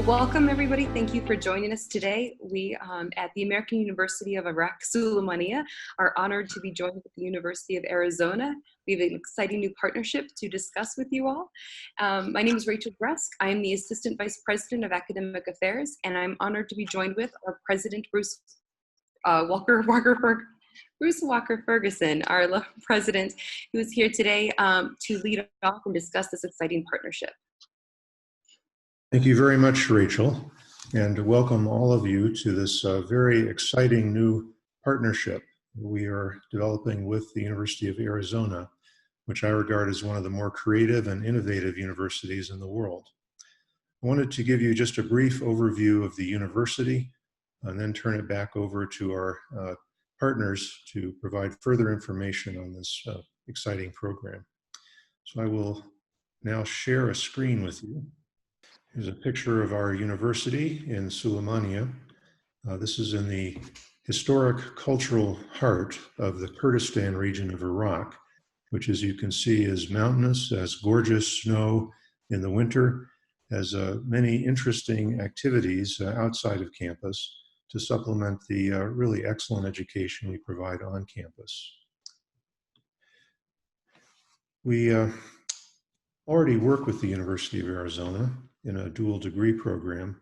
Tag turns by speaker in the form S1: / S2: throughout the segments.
S1: welcome everybody. Thank you for joining us today. We at the American University of Iraq, Sulaimani, are honored to be joined with the University of Arizona. We have an exciting new partnership to discuss with you all. My name is Rachel Bresk. I am the Assistant Vice President of Academic Affairs, and I'm honored to be joined with our President Bruce Walker-Ferguson, our president, who is here today to lead off and discuss this exciting partnership.
S2: Thank you very much, Rachel, and welcome all of you to this very exciting new partnership we are developing with the University of Arizona, which I regard as one of the more creative and innovative universities in the world. I wanted to give you just a brief overview of the university and then turn it back over to our partners to provide further information on this exciting program. So I will now share a screen with you. Here's a picture of our university in Sulaimani. This is in the historic cultural heart of the Kurdistan region of Iraq, which, as you can see, is mountainous, has gorgeous snow in the winter, has many interesting activities outside of campus to supplement the really excellent education we provide on campus. We already work with the University of Arizona in a dual degree program,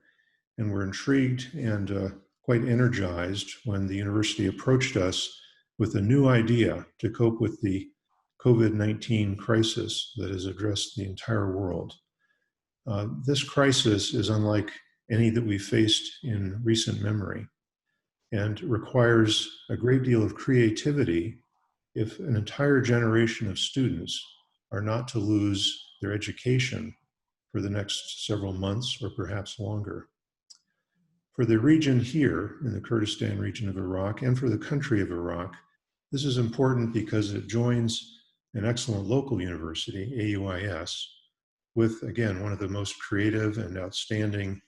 S2: and we're intrigued and quite energized when the university approached us with a new idea to cope with the COVID-19 crisis that has addressed the entire world. This crisis is unlike any that we've faced in recent memory and requires a great deal of creativity if an entire generation of students are not to lose their education for the next several months or perhaps longer. For the region here in the Kurdistan region of Iraq and for the country of Iraq, this is important because it joins an excellent local university, AUIS, with, again, one of the most creative and outstanding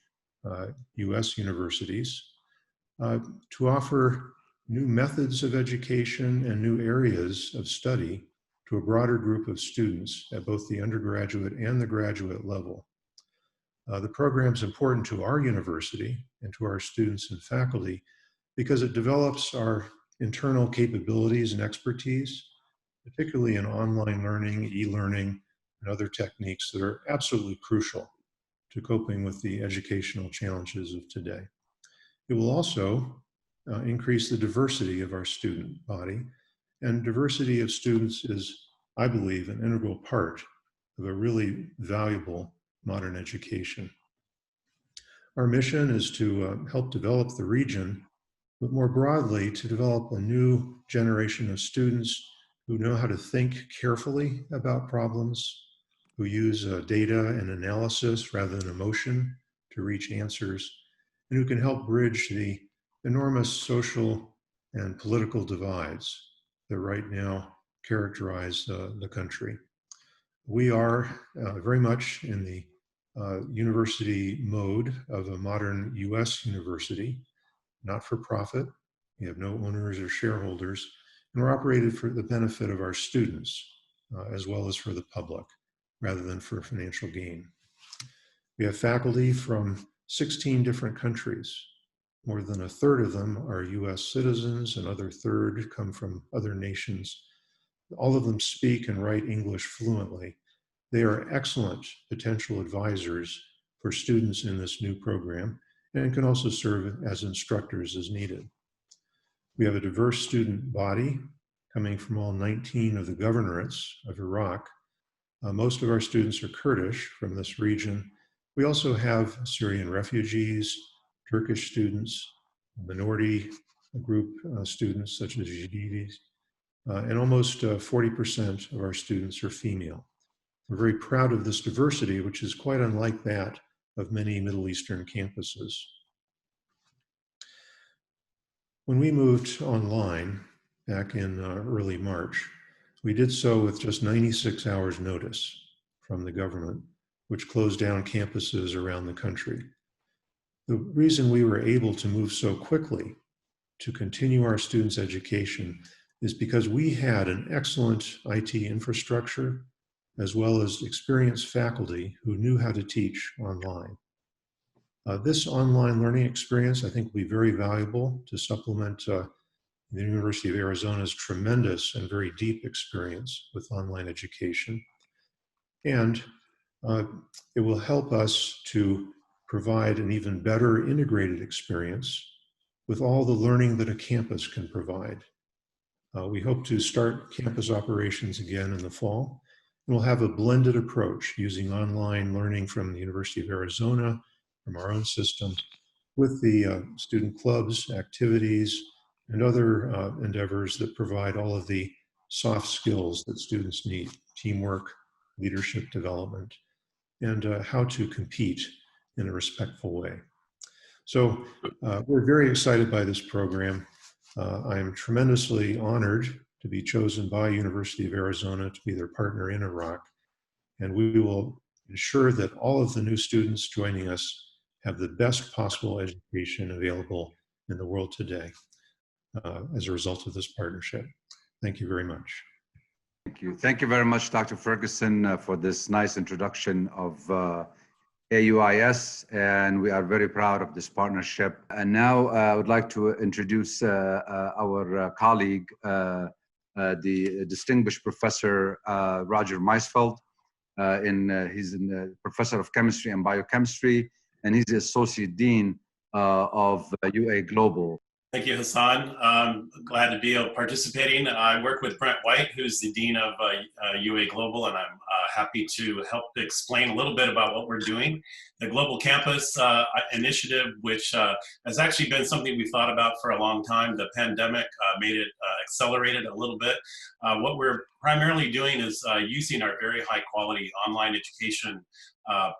S2: US universities to offer new methods of education and new areas of study to a broader group of students at both the undergraduate and the graduate level. The program is important to our university and to our students and faculty because it develops our internal capabilities and expertise, particularly in online learning, e-learning, and other techniques that are absolutely crucial to coping with the educational challenges of today. It will also increase the diversity of our student body, and diversity of students is, I believe, an integral part of a really valuable modern education. Our mission is to help develop the region, but more broadly, to develop a new generation of students who know how to think carefully about problems, who use data and analysis rather than emotion to reach answers, and who can help bridge the enormous social and political divides that right now characterize the country. We are very much in the university mode of a modern US university, not for profit. We have no owners or shareholders, and we're operated for the benefit of our students as well as for the public, rather than for financial gain. We have faculty from 16 different countries. More than a third of them are US citizens, another third come from other nations. All of them speak and write English fluently. They are excellent potential advisors for students in this new program and can also serve as instructors as needed. We have a diverse student body coming from all 19 of the governorates of Iraq. Most of our students are Kurdish from this region. We also have Syrian refugees, Turkish students, minority group students such as Yazidis, and almost 40% of our students are female. We're very proud of this diversity, which is quite unlike that of many Middle Eastern campuses. When we moved online back in early March, we did so with just 96 hours notice from the government, which closed down campuses around the country. The reason we were able to move so quickly to continue our students' education is because we had an excellent IT infrastructure as well as experienced faculty who knew how to teach online. This online learning experience, I think, will be very valuable to supplement the University of Arizona's tremendous and very deep experience with online education. And uh, it will help us to provide an even better integrated experience with all the learning that a campus can provide. We hope to start campus operations again in the fall. And we'll have a blended approach using online learning from the University of Arizona, from our own system, with the student clubs, activities, and other endeavors that provide all of the soft skills that students need: teamwork, leadership development, and how to compete in a respectful way. So we're very excited by this program. I am tremendously honored to be chosen by University of Arizona to be their partner in Iraq. And we will ensure that all of the new students joining us have the best possible education available in the world today as a result of this partnership. Thank you very much.
S3: Thank you. Thank you very much, Dr. Ferguson, for this nice introduction of AUIS, and we are very proud of this partnership. And now I would like to introduce our colleague, the distinguished Professor Roger Meisfeld. He's a professor of chemistry and biochemistry, and he's the associate dean of UA Global.
S4: Thank you, Hassan. I'm glad to be participating. I work with Brent White, who's the dean of UA Global, and I'm happy to help explain a little bit about what we're doing. The Global Campus initiative, which has actually been something we thought about for a long time. The pandemic made it accelerated a little bit. What we're primarily doing is using our very high quality online education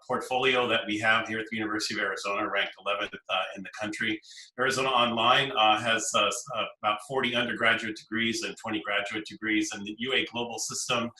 S4: portfolio that we have here at the University of Arizona, ranked 11th in the country. Arizona Online has about 40 undergraduate degrees and 20 graduate degrees, and the UA Global system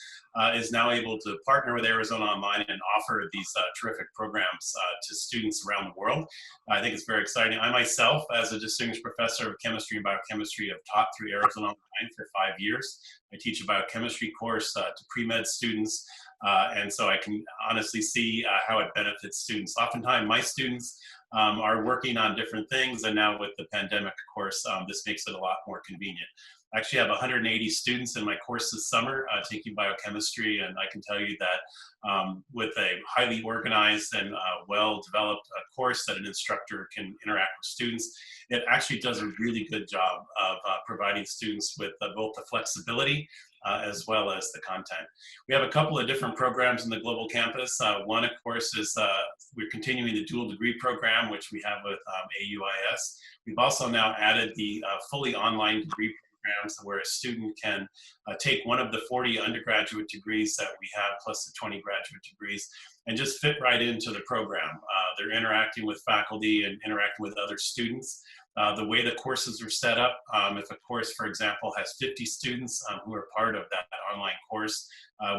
S4: is now able to partner with Arizona Online and offer these terrific programs to students around the world. I think it's very exciting. I myself, as a distinguished professor of chemistry and biochemistry, have taught through Arizona Online for 5 years. I teach a biochemistry course to pre-med students. And so I can honestly see how it benefits students. Oftentimes, my students are working on different things, and now with the pandemic, of course, this makes it a lot more convenient. I actually have 180 students in my course this summer taking biochemistry, and I can tell you that with a highly organized and well-developed course that an instructor can interact with students, it actually does a really good job of providing students with both the flexibility as well as the content. We have a couple of different programs in the Global Campus. One, of course, is we're continuing the dual degree program, which we have with AUIS. We've also now added the fully online degree programs where a student can take one of the 40 undergraduate degrees that we have, plus the 20 graduate degrees, and just fit right into the program. They're interacting with faculty and interacting with other students. The way the courses are set up, if a course, for example, has 50 students who are part of that online course,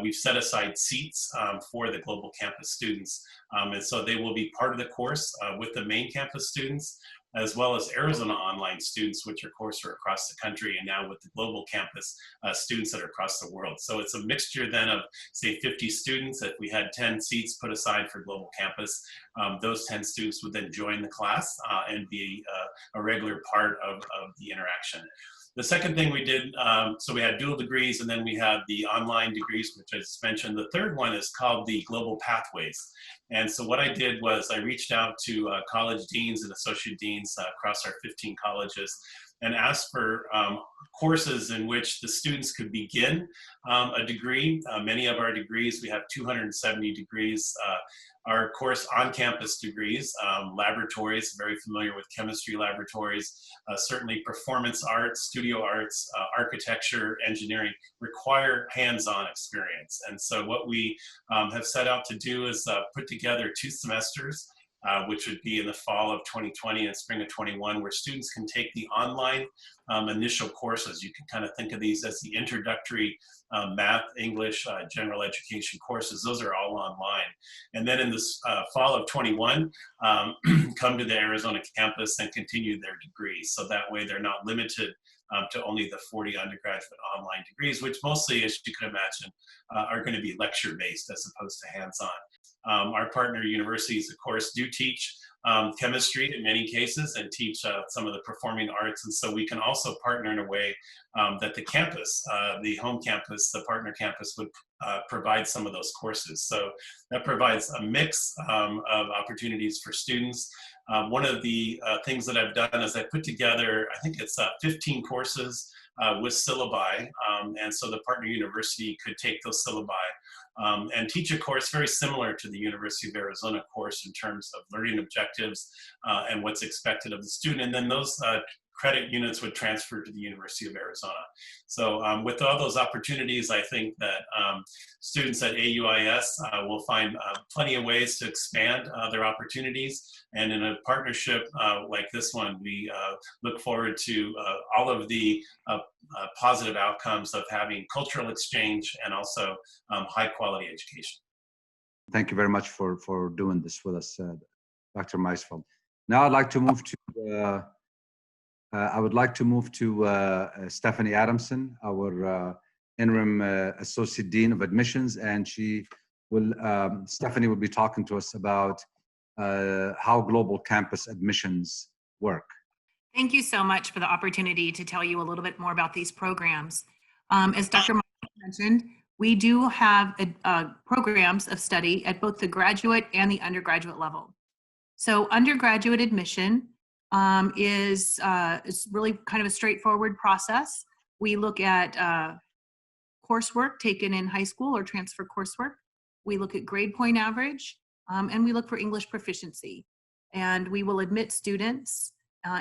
S4: we've set aside seats for the Global Campus students. And so they will be part of the course with the main campus students, as well as Arizona Online students, which of course are across the country, and now with the Global Campus students that are across the world. So it's a mixture then of, say, 50 students. If we had 10 seats put aside for Global Campus, those 10 students would then join the class and be a regular part of the interaction. The second thing we did, so we had dual degrees, and then we had the online degrees, which I just mentioned. The third one is called the Global Pathways. And so what I did was I reached out to college deans and associate deans across our 15 colleges and asked for courses in which the students could begin a degree. Many of our degrees, we have 270 degrees, are, of course, on-campus degrees, laboratories, very familiar with chemistry laboratories, certainly performance arts, studio arts, architecture, engineering, require hands-on experience. And so what we have set out to do is put together 2 semesters, which would be in the fall of 2020 and spring of 21, where students can take the online initial courses. You can kind of think of these as the introductory math, English, general education courses. Those are all online. And then in this fall of 21, come to the Arizona campus and continue their degrees. So that way they're not limited to only the 40 undergraduate online degrees, which mostly, as you can imagine, are going to be lecture-based as opposed to hands-on. Our partner universities, of course, do teach chemistry in many cases and teach some of the performing arts. And so we can also partner in a way that the campus, the home campus, the partner campus would provide some of those courses. So that provides a mix of opportunities for students. One of the things that I've done is I put together, I think it's 15 courses with syllabi. And so the partner university could take those syllabi and teach a course very similar to the University of Arizona course in terms of learning objectives and what's expected of the student. And then those credit units would transfer to the University of Arizona. So with all those opportunities, I think that students at AUIS will find plenty of ways to expand their opportunities. And in a partnership like this one, we look forward to all of the positive outcomes of having cultural exchange and also high quality education.
S3: Thank you very much for doing this with us, Dr. Maisfeld. Now I'd like to move to Stephanie Adamson, our interim associate dean of admissions, and Stephanie will be talking to us about how global campus admissions work.
S5: Thank you so much for the opportunity to tell you a little bit more about these programs. As Dr. mentioned, we do have programs of study at both the graduate and the undergraduate level. So undergraduate admission is really kind of a straightforward process. We look at coursework taken in high school or transfer coursework. We look at grade point average, and we look for English proficiency. And we will admit students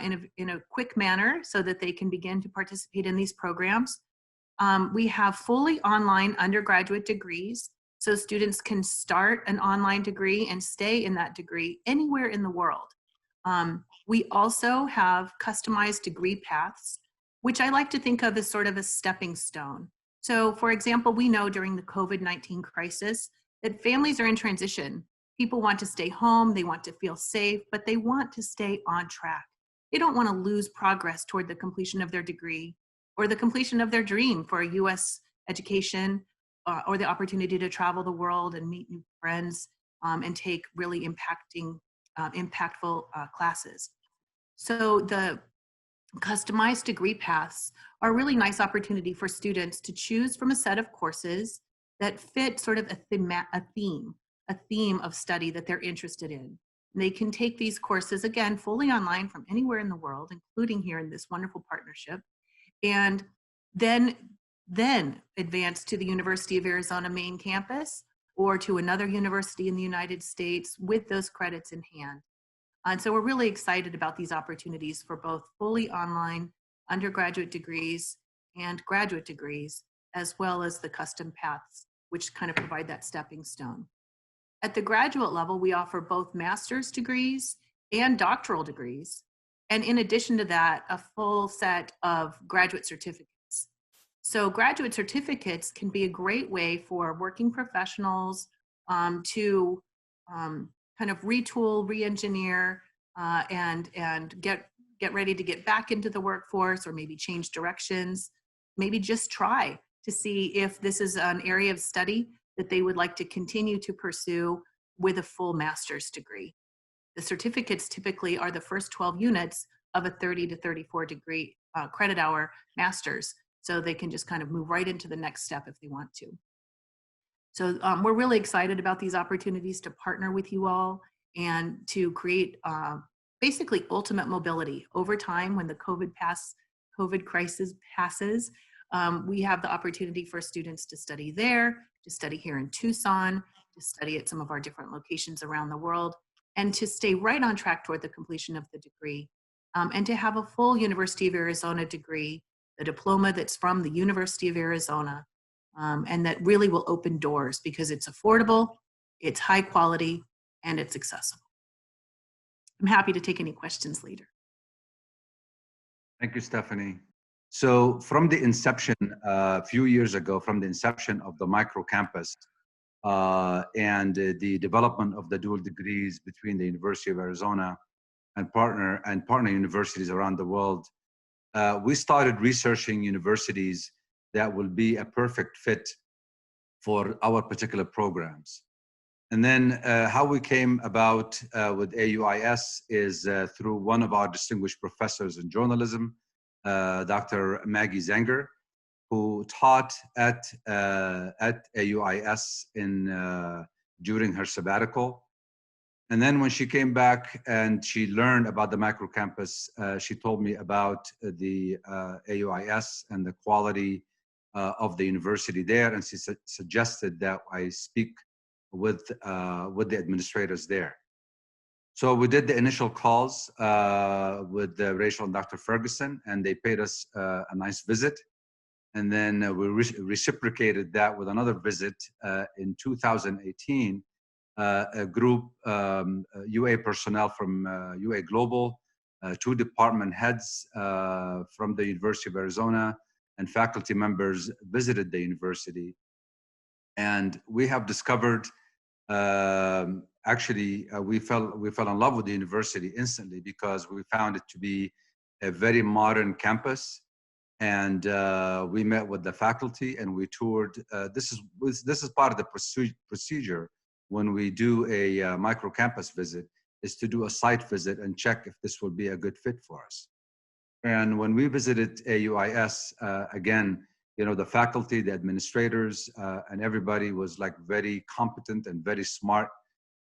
S5: in a quick manner so that they can begin to participate in these programs. We have fully online undergraduate degrees, so students can start an online degree and stay in that degree anywhere in the world. We also have customized degree paths, which I like to think of as sort of a stepping stone. So for example, we know during the COVID-19 crisis that families are in transition. People want to stay home, they want to feel safe, but they want to stay on track. They don't want to lose progress toward the completion of their degree or the completion of their dream for a US education or the opportunity to travel the world and meet new friends and take really impactful classes. So the customized degree paths are a really nice opportunity for students to choose from a set of courses that fit sort of a theme of study that they're interested in. And they can take these courses, again, fully online from anywhere in the world, including here in this wonderful partnership, and then advance to the University of Arizona main campus or to another university in the United States with those credits in hand. And so we're really excited about these opportunities for both fully online undergraduate degrees and graduate degrees, as well as the custom paths, which kind of provide that stepping stone. At the graduate level, we offer both master's degrees and doctoral degrees. And in addition to that, a full set of graduate certificates. So graduate certificates can be a great way for working professionals to kind of retool, re-engineer, and get ready to get back into the workforce, or maybe change directions, maybe just try to see if this is an area of study that they would like to continue to pursue with a full master's degree. The certificates typically are the first 12 units of a 30 to 34 degree credit hour master's, so they can just kind of move right into the next step if they want to. So we're really excited about these opportunities to partner with you all and to create basically ultimate mobility. Over time, when the COVID crisis passes, we have the opportunity for students to study there, to study here in Tucson, to study at some of our different locations around the world, and to stay right on track toward the completion of the degree, and to have a full University of Arizona degree, a diploma that's from the University of Arizona, and that really will open doors because it's affordable, it's high quality, and it's accessible. I'm happy to take any questions later.
S3: Thank you, Stephanie. So from the inception, a few years ago, from the inception of the micro campus and the development of the dual degrees between the University of Arizona and partner universities around the world, we started researching universities that will be a perfect fit for our particular programs. And then how we came about with AUIS is through one of our distinguished professors in journalism, Dr. Maggie Zenger, who taught at AUIS during her sabbatical. And then when she came back and she learned about the microcampus, she told me about the AUIS and the quality of the university there, and she suggested that I speak with the administrators there. So we did the initial calls with Rachel and Dr. Ferguson, and they paid us a nice visit. And then we reciprocated that with another visit in 2018. A group, UA personnel from UA Global, 2 department heads from the University of Arizona, and faculty members visited the university. And we have discovered, we fell in love with the university instantly, because we found it to be a very modern campus. And we met with the faculty and we toured. This is part of the procedure when we do a micro-campus visit, is to do a site visit and check if this will be a good fit for us. And when we visited AUIS, again, the faculty, the administrators, and everybody was like very competent and very smart.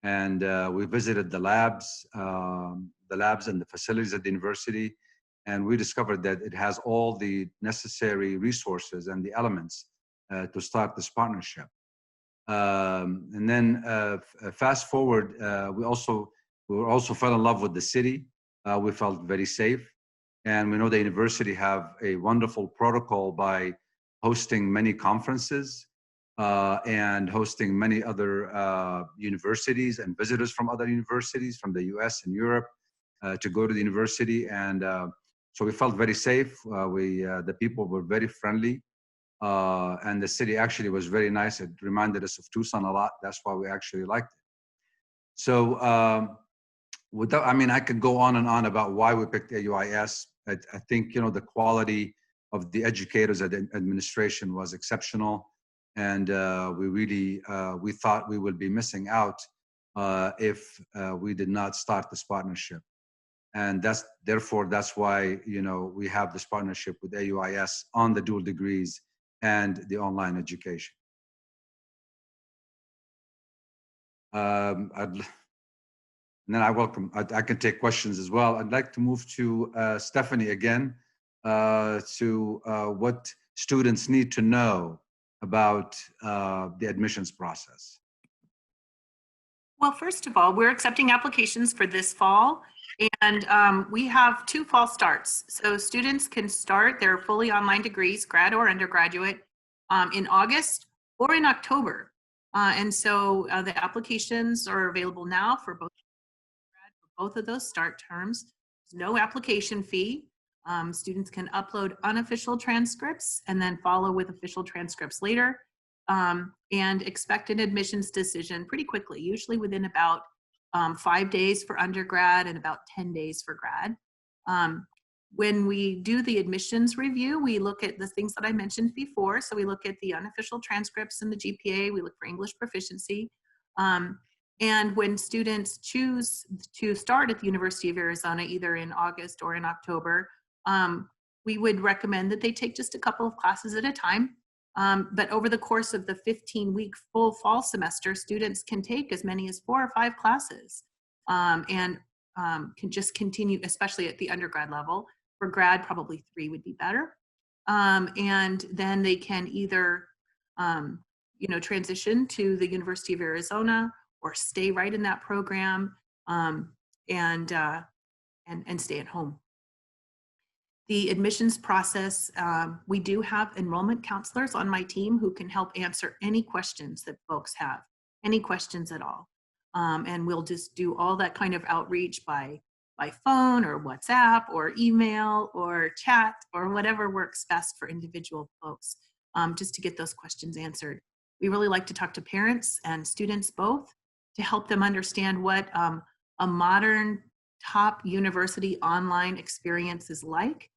S3: And we visited the labs and the facilities at the university. And we discovered that it has all the necessary resources and the elements to start this partnership. And then fast forward, we also fell in love with the city. We felt very safe. And we know the university have a wonderful protocol by hosting many conferences and hosting many other universities and visitors from other universities from the US and Europe to go to the university. And so we felt very safe. The people were very friendly. And the city actually was very nice. It reminded us of Tucson a lot. That's why we actually liked it. So I could go on and on about why we picked AUIS. I think, the quality of the educators at the administration was exceptional. And we thought we would be missing out if we did not start this partnership. And that's why, we have this partnership with AUIS on the dual degrees and the online education. And then I can take questions as well. I'd like to move to Stephanie again, to what students need to know about the admissions process.
S5: Well, first of all, we're accepting applications for this fall, and we have 2 fall starts. So students can start their fully online degrees, grad or undergraduate, in August or in October. And so the applications are available now for both of those start terms. There's no application fee. Students can upload unofficial transcripts and then follow with official transcripts later, and expect an admissions decision pretty quickly, usually within about 5 days for undergrad and about 10 days for grad. When we do the admissions review, we look at the things that I mentioned before. So we look at the unofficial transcripts and the GPA, we look for English proficiency. And when students choose to start at the University of Arizona, either in August or in October, we would recommend that they take just a couple of classes at a time. But over the course of the 15-week full fall semester, students can take as many as 4 or 5 classes and can just continue, especially at the undergrad level. For grad, probably 3 would be better. And then they can either, transition to the University of Arizona or stay right in that program and stay at home. The admissions process, we do have enrollment counselors on my team who can help answer any questions that folks have, any questions at all. And we'll just do all that kind of outreach by phone or WhatsApp or email or chat or whatever works best for individual folks, just to get those questions answered. We really like to talk to parents and students both to help them understand what a modern top university online experience is like.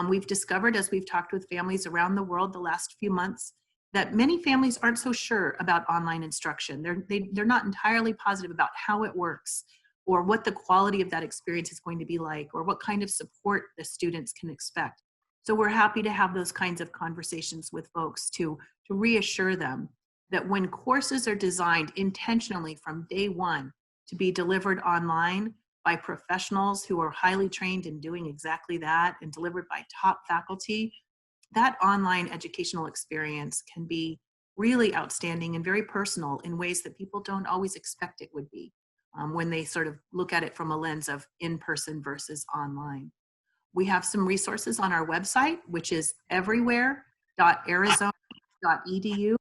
S5: We've discovered, as we've talked with families around the world the last few months, that many families aren't so sure about online instruction. They're not entirely positive about how it works, or what the quality of that experience is going to be like, or what kind of support the students can expect. So we're happy to have those kinds of conversations with folks to reassure them that when courses are designed intentionally from day one to be delivered online by professionals who are highly trained in doing exactly that and delivered by top faculty, that online educational experience can be really outstanding and very personal in ways that people don't always expect it would be when they sort of look at it from a lens of in-person versus online. We have some resources on our website, which is everywhere.arizona.edu, to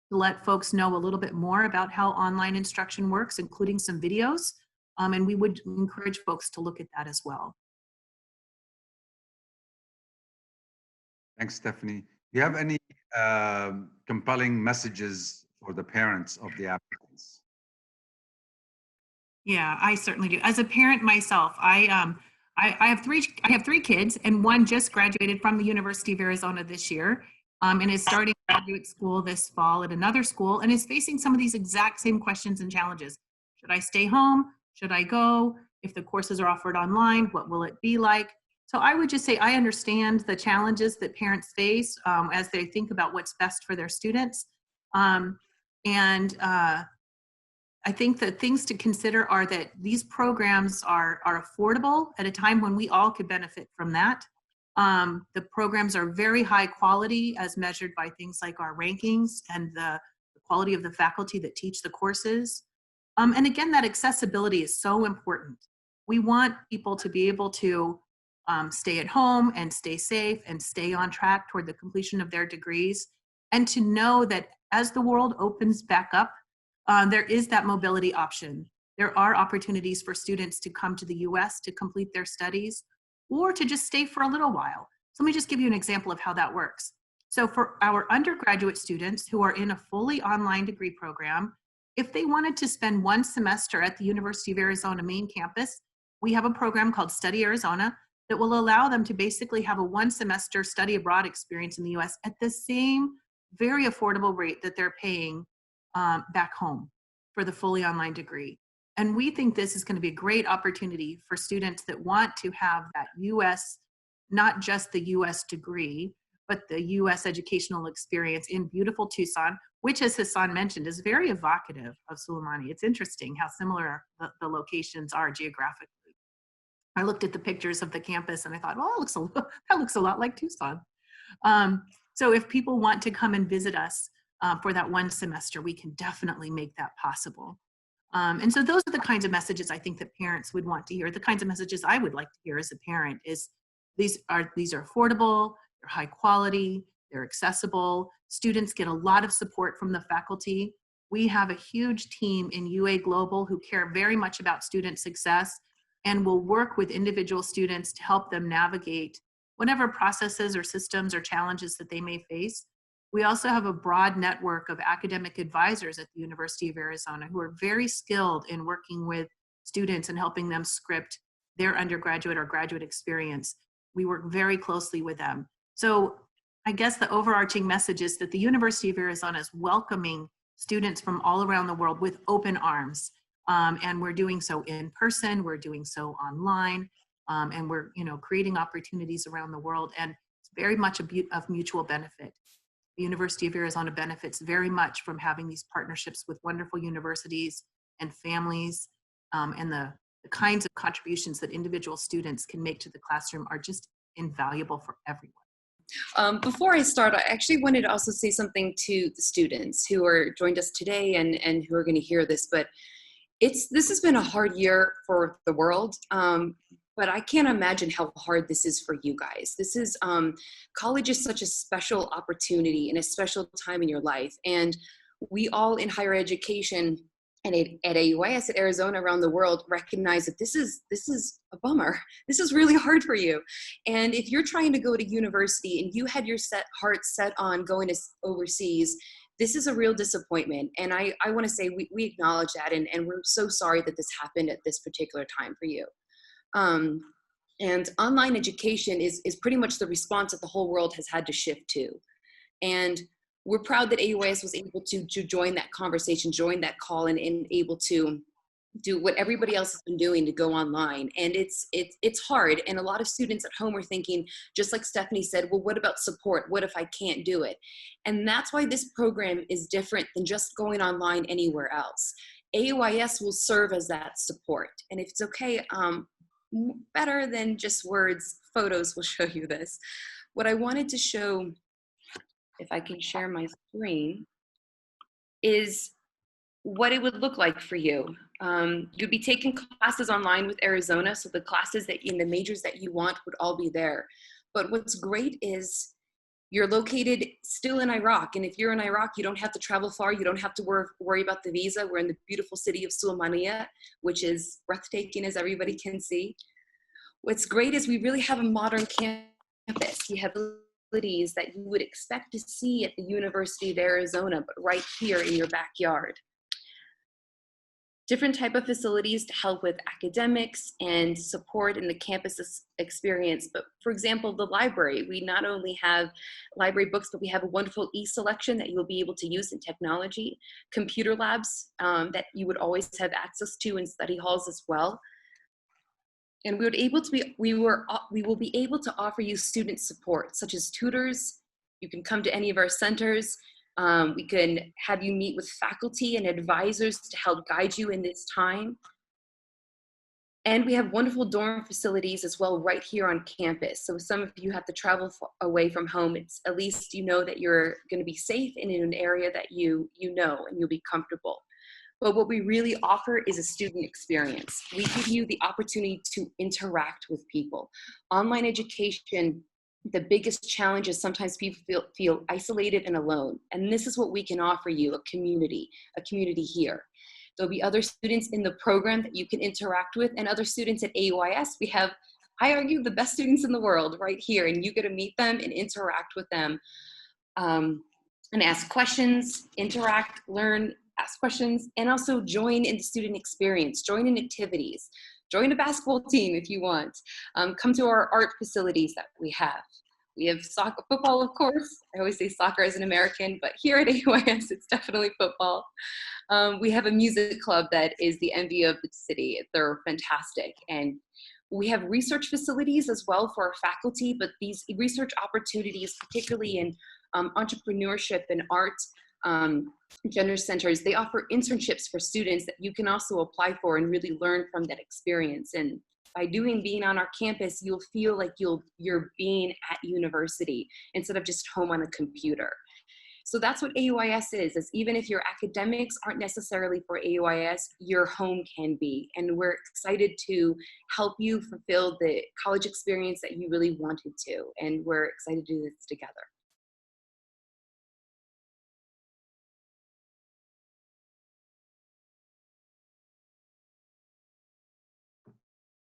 S5: let folks know a little bit more about how online instruction works, including some videos. And we would encourage folks to look at that as well.
S3: Thanks, Stephanie. Do you have any compelling messages for the parents of the applicants?
S5: Yeah, I certainly do. As a parent myself, I have three kids, and one just graduated from the University of Arizona this year, and is starting graduate school this fall at another school, and is facing some of these exact same questions and challenges. Should I stay home? Should I go? If the courses are offered online, what will it be like? So I would just say I understand the challenges that parents face as they think about what's best for their students. I think the things to consider are that these programs are affordable at a time when we all could benefit from that. The programs are very high quality as measured by things like our rankings and the quality of the faculty that teach the courses. And again, that accessibility is so important. We want people to be able to stay at home and stay safe and stay on track toward the completion of their degrees, and to know that as the world opens back up, there is that mobility option. There are opportunities for students to come to the US to complete their studies, or to just stay for a little while. So let me just give you an example of how that works. So for our undergraduate students who are in a fully online degree program, if they wanted to spend one semester at the University of Arizona main campus, we have a program called Study Arizona that will allow them to basically have a one semester study abroad experience in the US at the same very affordable rate that they're paying back home for the fully online degree. And we think this is going to be a great opportunity for students that want to have that US, not just the US degree, but the US educational experience in beautiful Tucson, which, as Hassan mentioned, is very evocative of Sulaimani. It's interesting how similar the locations are geographically. I looked at the pictures of the campus and I thought, well, that looks a lot like Tucson. So if people want to come and visit us for that one semester, we can definitely make that possible. And so those are the kinds of messages I think that parents would want to hear. The kinds of messages I would like to hear as a parent is these are affordable, they're high quality, they're accessible. Students get a lot of support from the faculty. We have a huge team in UA Global who care very much about student success and will work with individual students to help them navigate whatever processes or systems or challenges that they may face. We also have a broad network of academic advisors at the University of Arizona who are very skilled in working with students and helping them script their undergraduate or graduate experience. We work very closely with them. So I guess the overarching message is that the University of Arizona is welcoming students from all around the world with open arms. And we're doing so in person, we're doing so online, and we're creating opportunities around the world, and it's very much of mutual benefit. The University of Arizona benefits very much from having these partnerships with wonderful universities and families, and the kinds of contributions that individual students can make to the classroom are just invaluable for everyone.
S1: Before I start, I actually wanted to also say something to the students who are joined us today and who are going to hear this, but this has been a hard year for the world. But I can't imagine how hard this is for you guys. College is such a special opportunity and a special time in your life. And we all in higher education and at AUIS, at Arizona, around the world, recognize that this is a bummer. This is really hard for you. And if you're trying to go to university and you had your heart set on going overseas, this is a real disappointment. And I want to say we acknowledge that, and we're so sorry that this happened at this particular time for you. And online education is pretty much the response that the whole world has had to shift to. And we're proud that AUIS was able to join that conversation, join that call, and able to do what everybody else has been doing to go online. And it's hard. And a lot of students at home are thinking, just like Stephanie said, well, what about support? What if I can't do it? And that's why this program is different than just going online anywhere else. AUIS will serve as that support. And if it's okay, better than just words, photos will show you this. What I wanted to show, if I can share my screen, is what it would look like for you. You'd be taking classes online with Arizona, so the classes that in the majors that you want would all be there. But what's great is you're located still in Iraq, and if you're in Iraq, you don't have to travel far. You don't have to worry about the visa. We're in the beautiful city of Sulaimani, which is breathtaking, as everybody can see. What's great is we really have a modern campus. You have facilities that you would expect to see at the University of Arizona, but right here in your backyard. Different type of facilities to help with academics and support in the campus experience. But for example, the library, we not only have library books, but we have a wonderful e-selection that you'll be able to use in technology, computer labs that you would always have access to in study halls as well. And we will be able to offer you student support, such as tutors. You can come to any of our centers. We can have you meet with faculty and advisors to help guide you in this time. And we have wonderful dorm facilities as well right here on campus. So if some of you have to travel away from home, it's at least you know that you're going to be safe and in an area that you know and you'll be comfortable. But what we really offer is a student experience. We give you the opportunity to interact with people. Online education, the biggest challenge is sometimes people feel isolated and alone. And this is what we can offer you, a community here. There'll be other students in the program that you can interact with, and other students at AUIS. We have, I argue, the best students in the world right here, and you get to meet them and interact with them and ask questions, interact, learn, ask questions, and also join in the student experience, join in activities. Join a basketball team if you want. Come to our art facilities that we have. We have soccer, football, of course. I always say soccer as an American, but here at AUIS, it's definitely football. We have a music club that is the envy of the city. They're fantastic. And we have research facilities as well for our faculty, but these research opportunities, particularly in entrepreneurship and art, gender centers, they offer internships for students that you can also apply for and really learn from that experience. And by being on our campus, you'll feel like you're being at university instead of just home on a computer. So that's what AUIS is even if your academics aren't necessarily for AUIS, your home can be. And we're excited to help you fulfill the college experience that you really wanted to. And we're excited to do this together.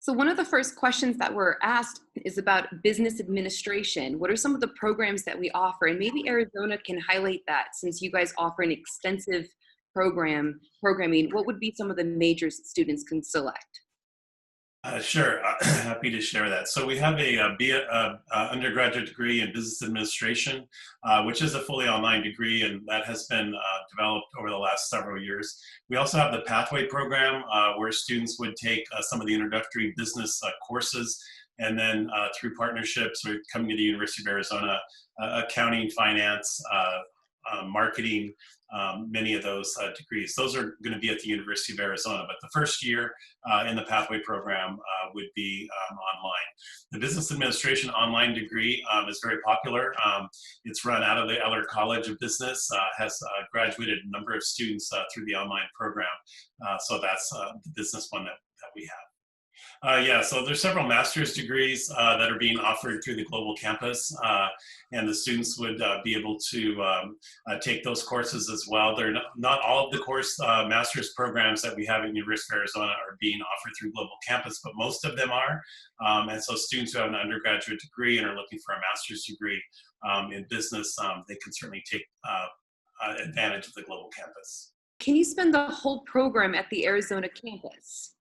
S1: So one of the first questions that we're asked is about business administration. What are some of the programs that we offer? And maybe Arizona can highlight that, since you guys offer an extensive programming. What would be some of the majors that students can select?
S4: Sure, happy to share that. So we have a undergraduate degree in business administration, which is a fully online degree, and that has been developed over the last several years. We also have the Pathway program, where students would take some of the introductory business courses, and then through partnerships, we're coming to the University of Arizona, accounting, finance, marketing, many of those degrees. Those are going to be at the University of Arizona, but the first year in the Pathway program would be online. The Business Administration online degree is very popular. It's run out of the Eller College of Business, has graduated a number of students through the online program. So that's the business one that we have. Yeah, so there's several master's degrees that are being offered through the global campus, and the students would be able to take those courses as well. They're not all of the master's programs that we have at University of Arizona are being offered through global campus, but most of them are. And so students who have an undergraduate degree and are looking for a master's degree in business, they can certainly take advantage of the global campus.
S1: Can you spend the whole program at the Arizona campus?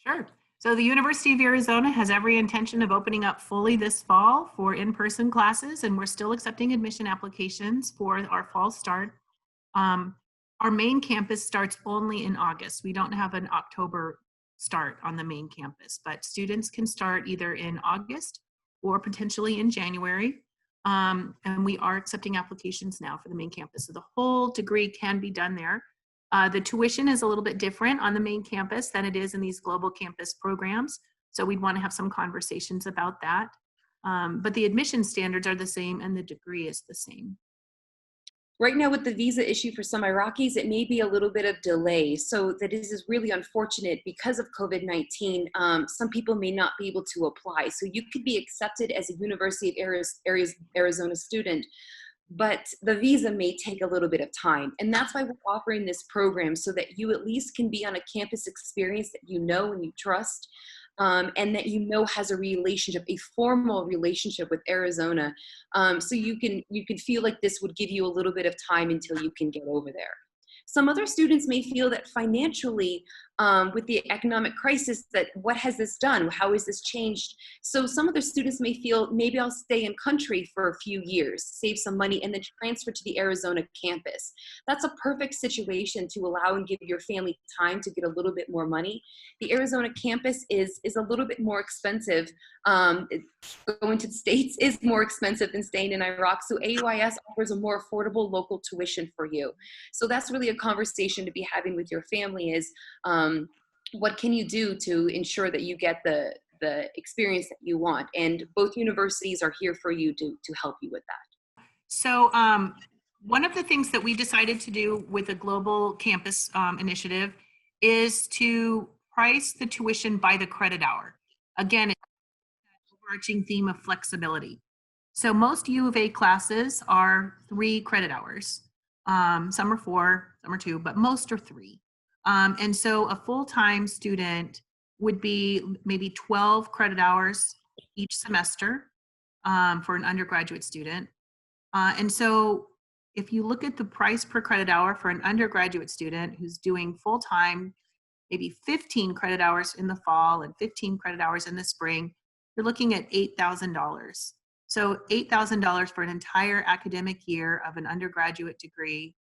S5: Sure. So the University of Arizona has every intention of opening up fully this fall for in-person classes, and we're still accepting admission applications for our fall start. Our main campus starts only in August. We don't have an October start on the main campus, but students can start either in August or potentially in January. And we are accepting applications now for the main campus. So the whole degree can be done there. The tuition is a little bit different on the main campus than it is in these global campus programs. So we'd want to have some conversations about that. But the admission standards are the same and the degree is the same.
S1: Right now with the visa issue for some Iraqis, it may be a little bit of delay. So that is really unfortunate because of COVID-19. Some people may not be able to apply. So you could be accepted as a University of Arizona student, but the visa may take a little bit of time. And that's why we're offering this program, so that you at least can be on a campus experience that you know and you trust, and that you know has a relationship, a formal relationship with Arizona. So you can feel like this would give you a little bit of time until you can get over there. Some other students may feel that financially, with the economic crisis, that what has this done? How has this changed? So some other students may feel, maybe I'll stay in country for a few years, save some money, and then transfer to the Arizona campus. That's a perfect situation to allow and give your family time to get a little bit more money. The Arizona campus is a little bit more expensive. Going to the States is more expensive than staying in Iraq. So AUIS offers a more affordable local tuition for you. So that's really a conversation to be having with your family is, what can you do to ensure that you get the experience that you want? And both universities are here for you to help you with that.
S5: So one of the things that we decided to do with the Global Campus Initiative is to price the tuition by the credit hour. Again, it's an overarching theme of flexibility. So most U of A classes are 3 credit hours. Some are 4, some are 2, but most are 3. And so a full-time student would be maybe 12 credit hours each semester for an undergraduate student. And so if you look at the price per credit hour for an undergraduate student who's doing full-time, maybe 15 credit hours in the fall and 15 credit hours in the spring, you're looking at $8,000. So $8,000 for an entire academic year of an undergraduate degree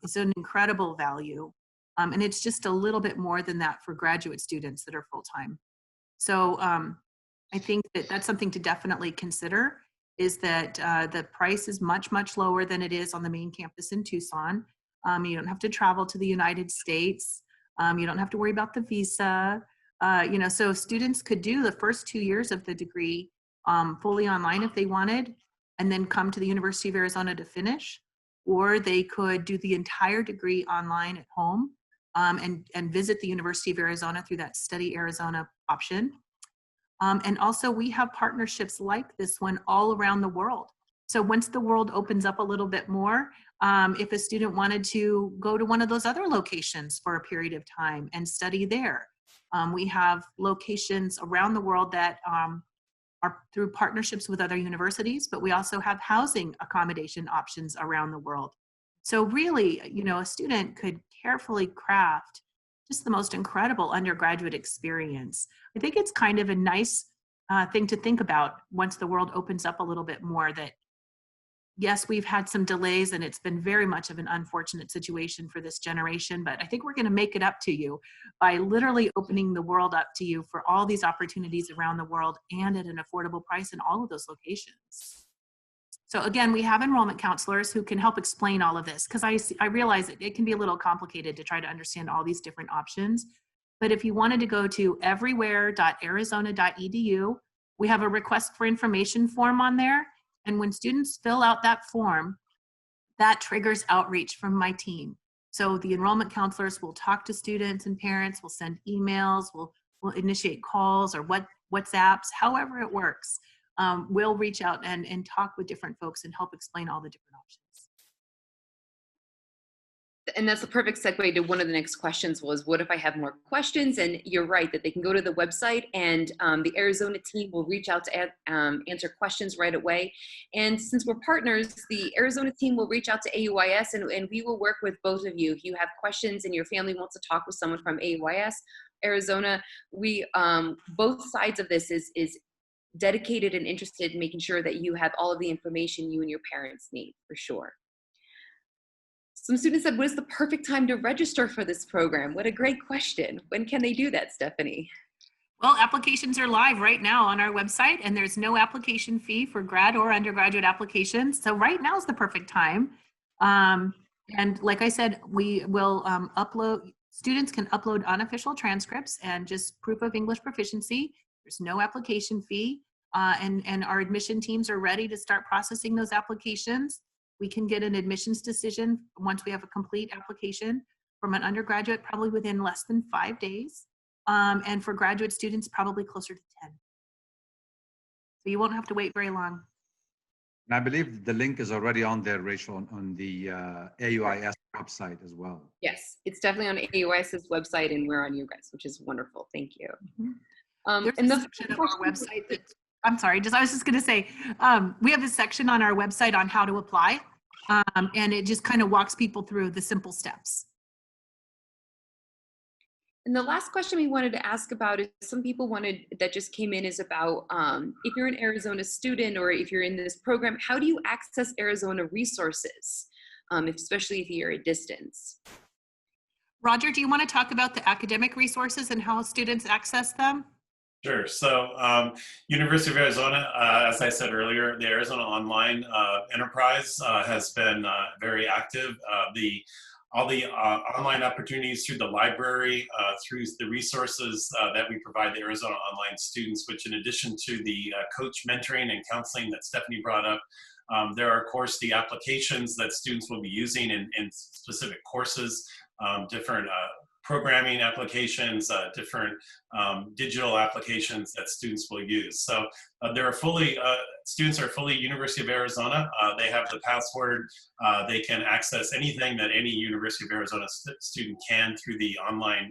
S5: is an incredible value. And it's just a little bit more than that for graduate students that are full-time. So I think that that's something to definitely consider, is that the price is much, much lower than it is on the main campus in Tucson. You don't have to travel to the United States. You don't have to worry about the visa. So students could do the first 2 years of the degree fully online if they wanted, and then come to the University of Arizona to finish, or they could do the entire degree online at home and visit the University of Arizona through that Study Arizona option. And also we have partnerships like this one all around the world. So once the world opens up a little bit more, if a student wanted to go to one of those other locations for a period of time and study there, we have locations around the world that are through partnerships with other universities, but we also have housing accommodation options around the world. So really, a student could carefully craft just the most incredible undergraduate experience. I think it's kind of a nice thing to think about once the world opens up a little bit more, that yes, we've had some delays and it's been very much of an unfortunate situation for this generation, but I think we're going to make it up to you by literally opening the world up to you for all these opportunities around the world and at an affordable price in all of those locations. So again, we have enrollment counselors who can help explain all of this, because I realize it can be a little complicated to try to understand all these different options. But if you wanted to go to everywhere.arizona.edu, we have a request for information form on there. And when students fill out that form, that triggers outreach from my team. So the enrollment counselors will talk to students and parents, will send emails, will initiate calls or WhatsApps, however it works. We'll reach out and talk with different folks and help explain all the different options.
S1: And that's the perfect segue to one of the next questions was, what if I have more questions? And you're right that they can go to the website and the Arizona team will reach out to answer questions right away. And since we're partners, the Arizona team will reach out to AUIS and we will work with both of you. If you have questions and your family wants to talk with someone from AUIS, Arizona, we both sides of this is dedicated and interested in making sure that you have all of the information you and your parents need, for sure. Some students said, what is the perfect time to register for this program? What a great question. When can they do that, Stephanie?
S5: Well, applications are live right now on our website, and there's no application fee for grad or undergraduate applications. So right now is the perfect time. And like I said, we will students can upload unofficial transcripts and just proof of English proficiency. There's no application fee. And our admission teams are ready to start processing those applications. We can get an admissions decision once we have a complete application from an undergraduate, probably within less than 5 days. And for graduate students, probably closer to 10. So you won't have to wait very long.
S3: And I believe the link is already on there, Rachel, on the AUIS website as well.
S1: Yes, it's definitely on AUIS's website, and we're on you guys, which is wonderful. Thank you.
S5: There's
S1: And
S5: a section of our website that, I'm sorry, I was just going to say, we have a section on our website on how to apply, and it just kind of walks people through the simple steps.
S1: And the last question we wanted to ask about is some people that just came in is about if you're an Arizona student or if you're in this program, how do you access Arizona resources, especially if you're at distance?
S5: Roger, do you want to talk about the academic resources and how students access them?
S4: Sure. So University of Arizona, as I said earlier, the Arizona Online Enterprise has been very active. All the online opportunities through the library, through the resources that we provide the Arizona Online students, which in addition to the coach mentoring and counseling that Stephanie brought up, there are, of course, the applications that students will be using in specific courses, different programming applications, different digital applications that students will use. So students are fully University of Arizona. They have the password. They can access anything that any University of Arizona student can through the online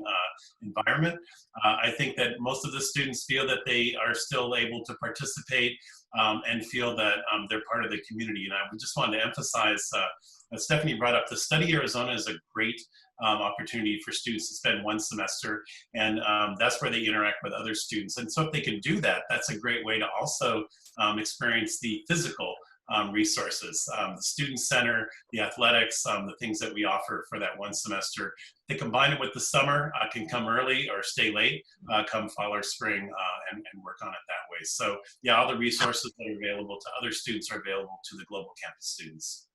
S4: environment. I think that most of the students feel that they are still able to participate and feel that they're part of the community. And I just wanted to emphasize, as Stephanie brought up, the Study Arizona is a great opportunity for students to spend one semester, and that's where they interact with other students. And so if they can do that, that's a great way to also experience the physical resources, the student center, the athletics, the things that we offer for that one semester. They combine it with the summer, can come early or stay late, come fall or spring, and work on it that way. So yeah, all the resources that are available to other students are available to the global campus students.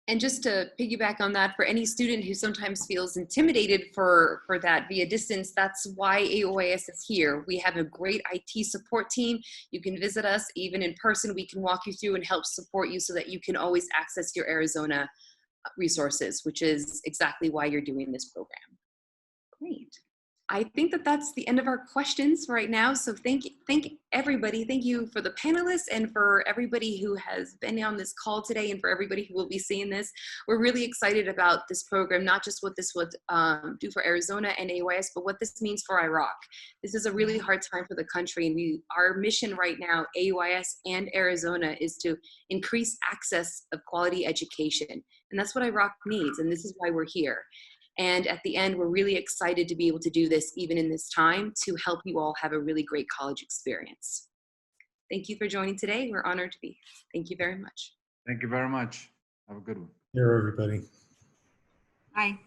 S1: And just to piggyback on that, for any student who sometimes feels intimidated for that via distance, that's why AUIS is here. We have a great IT support team. You can visit us even in person. We can walk you through and help support you so that you can always access your Arizona resources, which is exactly why you're doing this program. Great. I think that that's the end of our questions right now. So thank everybody. Thank you for the panelists and for everybody who has been on this call today and for everybody who will be seeing this. We're really excited about this program, not just what this would do for Arizona and AUIS, but what this means for Iraq. This is a really hard time for the country, and our mission right now, AUIS and Arizona, is to increase access of quality education. And that's what Iraq needs, and this is why we're here. And at the end, we're really excited to be able to do this even in this time to help you all have a really great college experience. Thank you for joining today. We're honored to be here. Thank you very much.
S3: Thank you very much. Have a good one.
S2: Here, everybody.
S5: Bye.